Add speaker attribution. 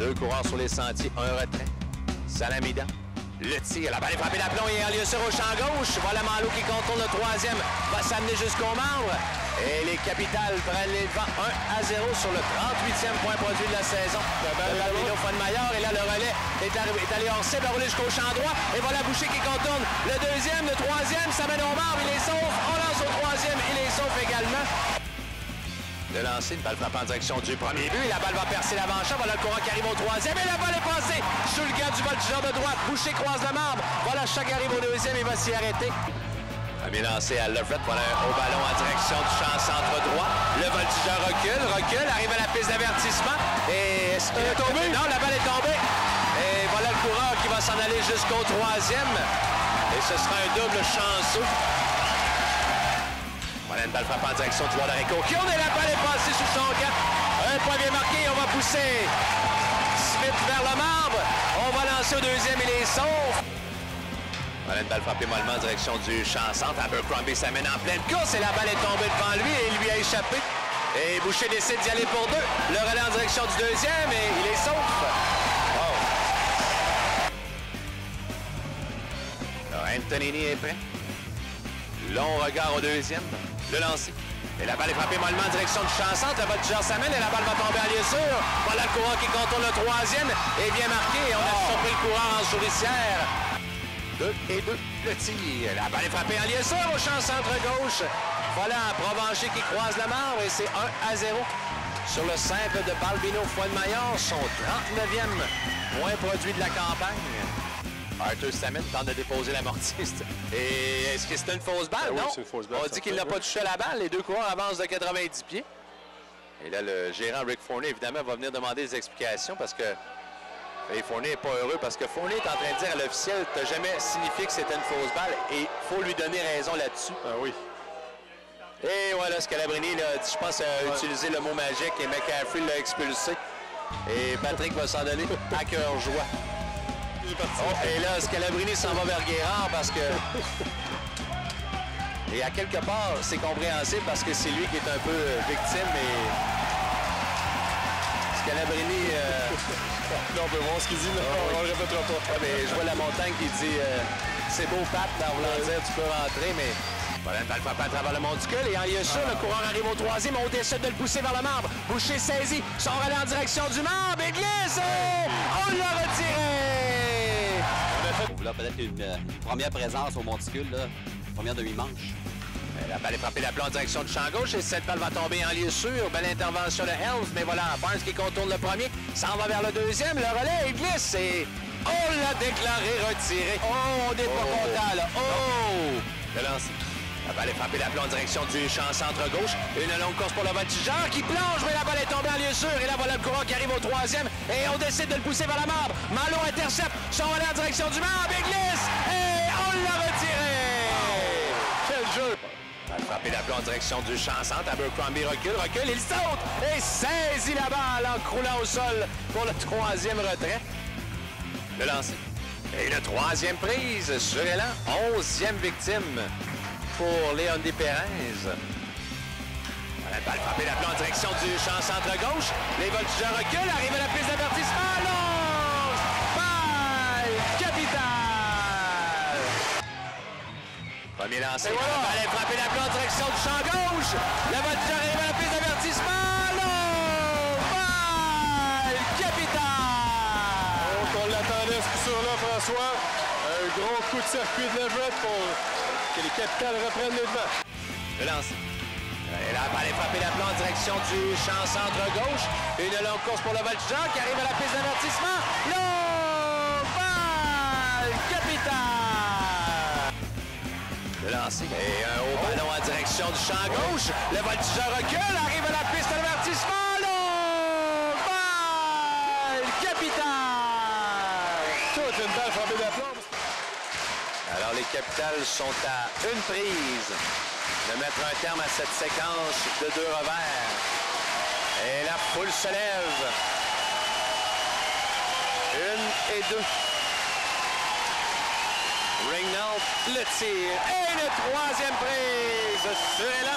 Speaker 1: Deux coureurs sur les sentiers, un retrait. Salamida. Le tir, la balle est frappée d'aplomb et Aliusseur au champ gauche. Voilà Malo qui contourne le troisième, va s'amener jusqu'au marbre. Et les Capitales prennent les devants 1-0 sur le 38e point produit de la saison. Balbino Fonmaillard, et là le relais est allé hors cible, a roulé jusqu'au champ droit. Et voilà Boucher qui contourne le deuxième, le troisième, ça mène au marbre, il est sauf. On lance au troisième, il est sauf également. De lancer, une balle frappe en direction du premier but. La balle va percer l'avant-champ. Voilà le courant qui arrive au troisième. Et la balle est passée sous le gars du voltigeur de droite. Boucher croise le marbre. Voilà Choc arrive au deuxième. Il va s'y arrêter. Premier lancé à Lefrette. Voilà au ballon en direction du champ centre droit. Le voltigeur recule, arrive à la piste d'avertissement. Et est-ce qu'il est tombé? Non, la balle est tombée. Et voilà le coureur qui va s'en aller jusqu'au troisième. Et ce sera un double chanceux. Voilà une balle frappe en direction du joueur d'Areco. Et la balle est passée sous son camp. Un point bien marqué. On va pousser Smith vers le marbre. On va lancer au deuxième. Il est sauf. Voilà une balle frappée mollement en direction du champ centre. Abercrombie s'amène en pleine course et la balle est tombée devant lui et il lui a échappé. Et Boucher décide d'y aller pour deux. Le relais en direction du deuxième et il est sauf. Wow. Alors Antonini est prêt. Long regard au deuxième. Le lancer. Et la balle est frappée mollement en direction du champ centre. Le voltigeur s'amène et la balle va tomber à Liessure. Voilà le coureur qui contourne le troisième. Et bien marqué. On a surpris le coureur en souricière. 2-2. Le tir. La balle est frappée en Liessure au champ centre gauche. Voilà Provencher qui croise le marbre et c'est 1-0. Sur le simple de Balbino Fonmaillard, son 39e point produit de la campagne. Arthur Samet tente de déposer l'amortiste. Et est-ce que c'est une fausse balle?
Speaker 2: Ben
Speaker 1: non.
Speaker 2: oui, c'est une fausse balle,
Speaker 1: on dit qu'il n'a pas touché la balle. Les deux coureurs avancent de 90 pieds. Et là, le gérant Rick Fournier, évidemment, va venir demander des explications parce que Fournier n'est pas heureux parce que Fournier est en train de dire à l'officiel « T'as jamais signifié que c'était une fausse balle » et il faut lui donner raison là-dessus.
Speaker 2: Ah oui.
Speaker 1: Et voilà, Scalabrini, là, je pense, a utilisé le mot magique et McCaffrey l'a expulsé. Et Patrick va s'en donner à cœur joie. Oh, et là, Scalabrini s'en va vers Guérard parce que... Et à quelque part, c'est compréhensible parce que c'est lui qui est un peu victime et... Scalabrini...
Speaker 2: Non, on peut voir ce qu'il dit, mais on le répétera pas.
Speaker 1: Mais je vois la montagne qui dit c'est beau, Pat, en voulant dire tu peux rentrer, mais... Voilà une balle frappée à travers le monticule et en Liessure, le coureur arrive au troisième, on décide de le pousser vers le marbre. Boucher saisi, son relais en direction du marbre et glisse et on l'a retiré!
Speaker 3: Là, peut-être une première présence au monticule, là, première demi-manche.
Speaker 1: La balle est frappée d'aplomb en direction du champ gauche et cette balle va tomber en Liessure. Belle intervention de Helms, mais voilà, Barnes qui contourne le premier, s'en va vers le deuxième, le relais il glisse et on l'a déclaré retiré. Oh, on n'est pas content là. Oh! Le lancer. La balle est frappée d'aplomb en direction du champ centre-gauche. Une longue course pour le voltigeur qui plonge, mais la balle est tombée en Liessure. Et là, voilà le coureur qui arrive au troisième. Et on décide de le pousser vers la marbre. Malo intercepte son relais en direction du marbre et glisse. Et on l'a retiré. Quel jeu! Balle frappée d'aplomb en direction du champ centre. Abercrombie recule, il saute et saisit la balle en croulant au sol pour le troisième retrait. Le lancer. Et le troisième prise sur Élan. 11e victime pour Léonie Pérez. Voilà, balle frappée d'aplomb en direction du champ centre-gauche. Les voltigeurs reculent, arrivent à la piste d'avertissement. Non! Balle capitale! Premier lancé. Voilà. La balle est frappée d'aplomb en direction du champ gauche. Le voltigeur arrive à la piste d'avertissement. Non! Balle capitale!
Speaker 2: Donc, on l'attendait ce coup sur-là, François. Un gros coup de circuit de Leverett pour que les Capitales reprennent les devants.
Speaker 1: Le lance. Et la balle est frappée d'aplomb en direction du champ centre-gauche. Une longue course pour le voltigeur qui arrive à la piste d'avertissement. Non! Balle capitale! Le lancer. Et un haut ballon en direction du champ gauche. Le voltigeur recule, arrive à la piste d'avertissement. Non! Balle capitale!
Speaker 2: Toute une balle frappée d'aplomb.
Speaker 1: Alors, les Capitales sont à une prise de mettre un terme à cette séquence de deux revers. Et la foule se lève. 1 et 2. Ringnault, le tir. Et le troisième prise. C'est là.